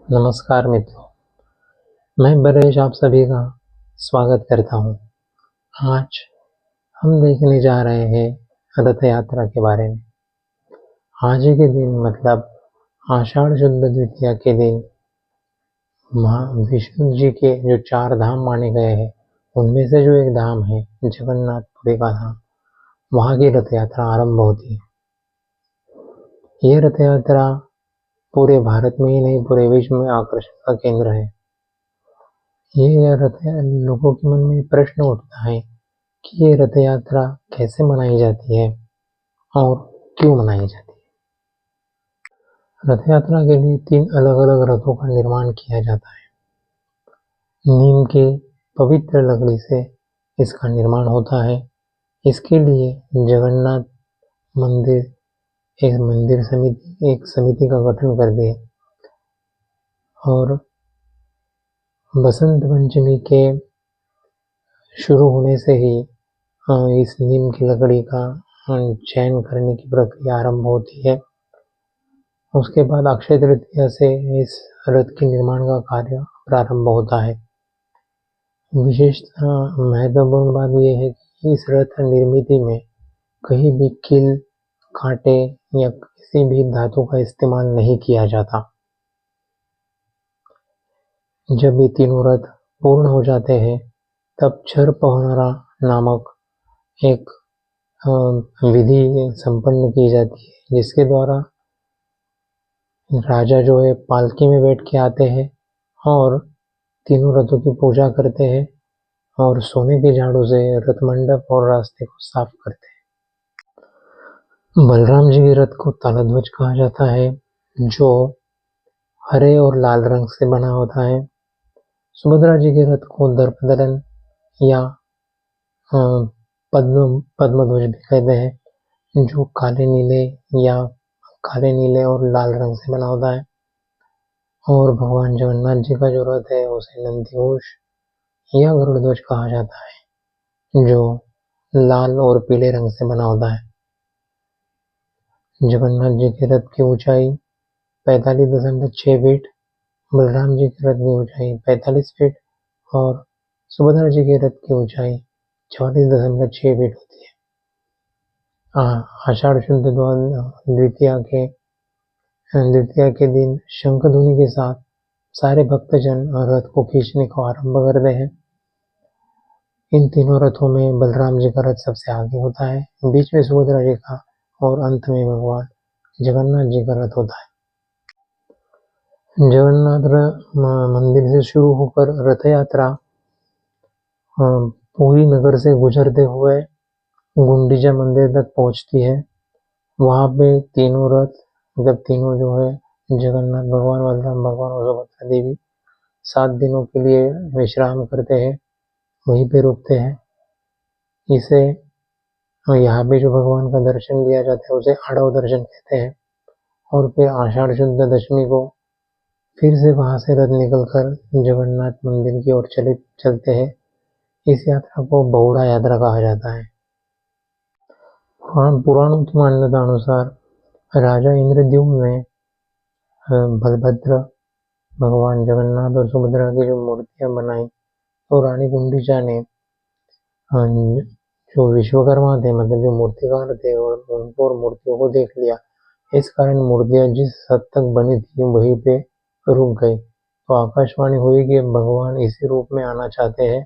नमस्कार मित्रों, मैं परेश आप सभी का स्वागत करता हूँ। आज हम देखने जा रहे हैं रथ यात्रा के बारे में। आज के दिन मतलब आषाढ़ शुद्ध द्वितीया के दिन विष्णु जी के जो 4 धाम माने गए हैं उनमें से जो एक धाम है जगन्नाथपुरी का धाम, वहाँ की रथ यात्रा आरंभ होती है। ये रथ यात्रा पूरे भारत में ही नहीं पूरे विश्व में आकर्षण का केंद्र है। ये रथ लोगों के मन में प्रश्न उठता है कि ये रथ यात्रा कैसे मनाई जाती है और क्यों मनाई जाती है। रथ यात्रा के लिए 3 अलग-अलग रथों का निर्माण किया जाता है। नीम की पवित्र लकड़ी से इसका निर्माण होता है। इसके लिए जगन्नाथ मंदिर एक समिति का गठन कर दिए और बसंत पंचमी के शुरू होने से ही इस नीम की लकड़ी का चयन करने की प्रक्रिया आरंभ होती है। उसके बाद अक्षय तृतीया से इस रथ के निर्माण का कार्य प्रारंभ होता है। विशेषता महत्वपूर्ण बात यह है कि इस रथ निर्मिति में कहीं भी कील, कांटे या किसी भी धातु का इस्तेमाल नहीं किया जाता। जब ये तीनों रथ पूर्ण हो जाते हैं तब छर पहनरा नामक एक विधि संपन्न की जाती है, जिसके द्वारा राजा जो है पालकी में बैठ के आते हैं और तीनों रथों की पूजा करते हैं और सोने के झाड़ू से रथ मंडप और रास्ते को साफ करते हैं। बलराम जी के रथ को तालध्वज कहा जाता है, जो हरे और लाल रंग से बना होता है। सुभद्रा जी के रथ को दर्पदलन या पद्मध्वज भी कहते हैं, जो काले नीले और लाल रंग से बना होता है। और भगवान जगन्नाथ जी का जो रथ है उसे नंदीघोष या गरुड़ध्वज कहा जाता है, जो लाल और पीले रंग से बना होता है। जगन्नाथ जी के रथ की ऊंचाई 45.6 फीट, बलराम जी के रथ की ऊंचाई 45 फीट और सुभद्रा जी के रथ की ऊंचाई 44.6 फीट होती है। आषाढ़ शुद्ध द्वितीया के दिन शंखध्वनि के साथ सारे भक्तजन रथ को खींचने को आरंभ करते हैं। इन तीनों रथों में बलराम जी का रथ सबसे आगे होता है, बीच में सुभद्रा जी का और अंत में भगवान जगन्नाथ जी का रथ होता है। जगन्नाथ मंदिर से शुरू होकर रथ यात्रा पुरी नगर से गुजरते हुए गुंडीचा मंदिर तक पहुंचती है। वहां पे तीनों रथ जब तीनों जो है जगन्नाथ भगवान, बलराम भगवान और सुभद्रा देवी 7 दिनों के लिए विश्राम करते हैं, वहीं पे रुकते हैं। इसे यहाँ पे जो भगवान का दर्शन लिया जाता है उसे आड़व दर्शन कहते हैं। और फिर आषाढ़ शुद्ध दशमी को फिर से वहां से रथ निकलकर जगन्नाथ मंदिर की ओर चलते हैं। इस यात्रा को बहुड़ा यात्रा कहा जाता है। पुराणों की मान्यता अनुसार राजा इंद्रद्युम्न ने बलभद्र, भगवान जगन्नाथ और सुभद्रा की जो मूर्तियां बनाई तो रानी गुंडीचा ने जो विश्वकर्मा थे मतलब जो मूर्तिकार थे और उनको और मूर्तियों को देख लिया। इस कारण मूर्तियां जिस हद तक बनी थी वहीं पे रुक गई। तो आकाशवाणी हुई कि भगवान इसी रूप में आना चाहते हैं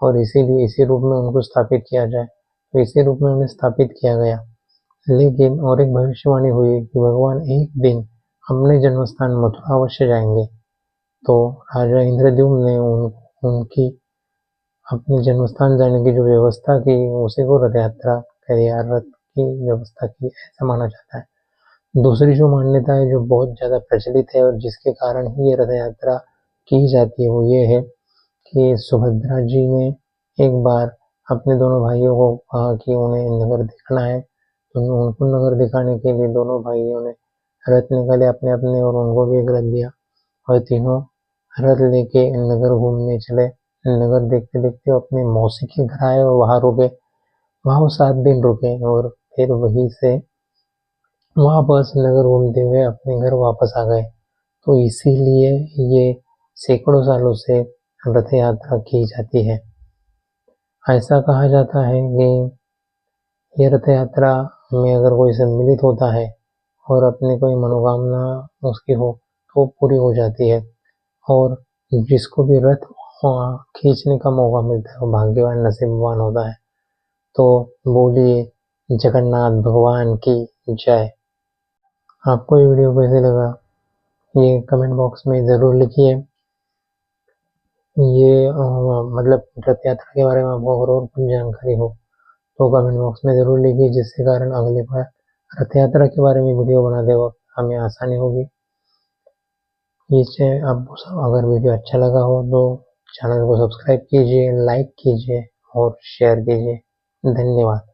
और इसीलिए इसी रूप में उनको स्थापित किया जाए, तो इसी रूप में उन्हें स्थापित किया गया। लेकिन और एक भविष्यवाणी हुई कि भगवान एक दिन अपने जन्मस्थान मथुरा अवश्य जाएंगे। तो राजा इंद्रद्युम्न ने उनकी अपने जन्मस्थान जाने की जो व्यवस्था की उसी को रथ यात्रा रथ की व्यवस्था की, ऐसा माना जाता है। दूसरी जो मान्यता है जो बहुत ज़्यादा प्रचलित है और जिसके कारण ही ये रथ यात्रा की जाती है वो ये है कि सुभद्रा जी ने एक बार अपने दोनों भाइयों को कहा कि उन्हें नगर दिखाना है, तो उनको नगर दिखाने के लिए दोनों भाइयों ने रथ निकाले अपने अपने और उनको भी एक रथ दिया और तीनों रथ लेके नगर घूमने चले। नगर देखते देखते अपने मौसी के घर आए और वहां रुके। वहां वो 7 दिन रुके और फिर वहीं से वापस नगर घूमते हुए अपने घर वापस आ गए। तो इसीलिए ये सैकड़ों सालों से रथ यात्रा की जाती है। ऐसा कहा जाता है कि ये रथ यात्रा में अगर कोई सम्मिलित होता है और अपनी कोई मनोकामना उसकी हो तो पूरी हो जाती है, और जिसको भी रथ खींचने का मौका मिलता है वो भाग्यवान नसीबवान होता है। तो बोलिए जगन्नाथ भगवान की जय। आपको ये वीडियो कैसे लगा ये कमेंट बॉक्स में ज़रूर लिखिए। ये मतलब रथ यात्रा के बारे में आपको अगर और कुछ जानकारी हो तो कमेंट बॉक्स में ज़रूर लिखिए, जिसके कारण अगली बार रथ यात्रा के बारे में वीडियो बनाते वक्त हमें आसानी होगी। इससे आपको अगर वीडियो अच्छा लगा हो तो चैनल को सब्सक्राइब कीजिए, लाइक कीजिए और शेयर कीजिए। धन्यवाद।